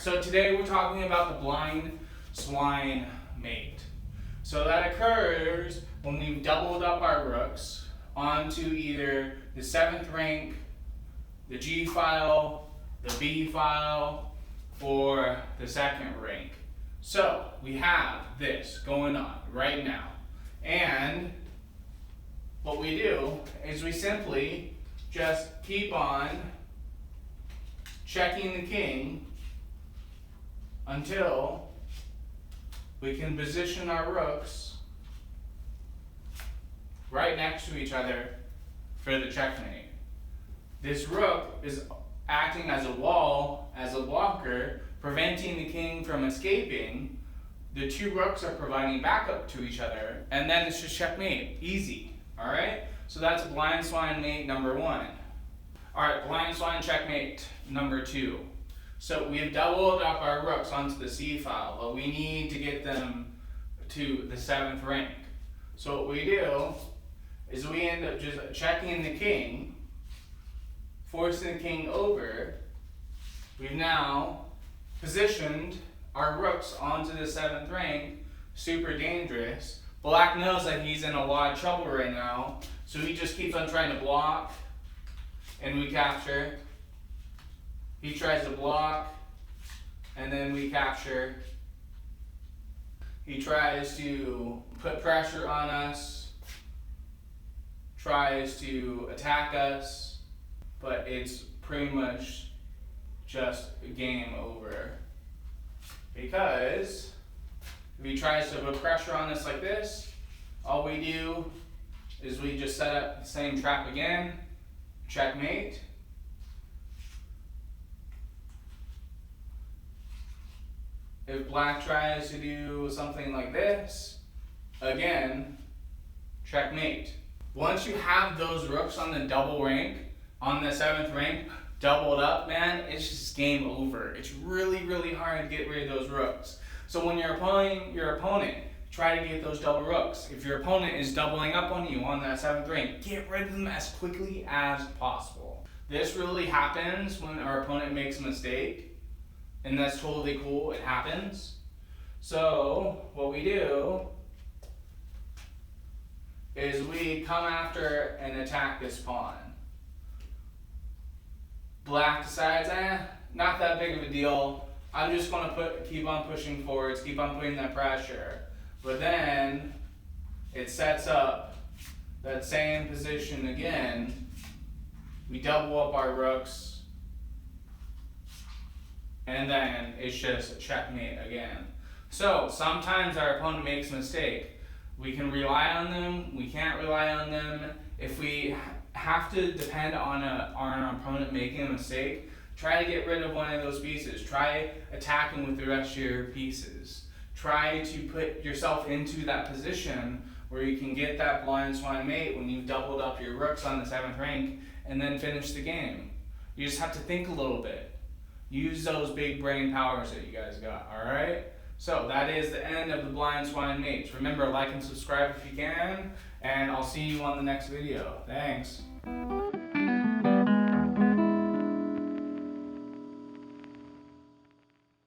so today we're talking about the blind swine mate. So that occurs when we've doubled up our rooks onto either the 7th rank, the G file, the B file, or the 2nd rank. So we have this going on right now. And what we do is we simply just keep on checking the king until we can position our rooks right next to each other for the checkmate. This rook is acting as a wall, as a blocker, preventing the king from escaping. The 2 rooks are providing backup to each other, and then it's just checkmate. Easy. Alright? So that's blind swine mate number 1. Alright, blind swine checkmate number 2. So we've doubled up our rooks onto the C file, but we need to get them to the 7th rank. So what we do is we end up just checking the king, forcing the king over. We've now positioned our rooks onto the 7th rank, super dangerous. Black knows that he's in a lot of trouble right now, so he just keeps on trying to block, and we capture. He tries to block, and then we capture. He tries to put pressure on us, tries to attack us, but it's pretty much just game over. Because if he tries to put pressure on us like this, all we do is we just set up the same trap again, checkmate. If black tries to do something like this, again, checkmate. Once you have those rooks on the double rank, on the 7th rank, doubled up, man, it's just game over. It's really, really hard to get rid of those rooks. So when you're playing your opponent, try to get those double rooks. If your opponent is doubling up on you on that 7th rank, get rid of them as quickly as possible. This really happens when our opponent makes a mistake. And that's totally cool, it happens. So what we do is we come after and attack this pawn. Black decides, not that big of a deal. I'm just gonna keep on pushing forwards, keep on putting that pressure. But then it sets up that same position again. We double up our rooks, and then it's just checkmate again. So sometimes our opponent makes a mistake. We can rely on them, we can't rely on them. If we have to depend on our opponent making a mistake, try to get rid of one of those pieces. Try attacking with the rest of your pieces. Try to put yourself into that position where you can get that blind swine mate when you've doubled up your rooks on the 7th rank and then finish the game. You just have to think a little bit. Use those big brain powers that you guys got, alright? So that is the end of the blind swine mates. Remember, like and subscribe if you can, and I'll see you on the next video. Thanks.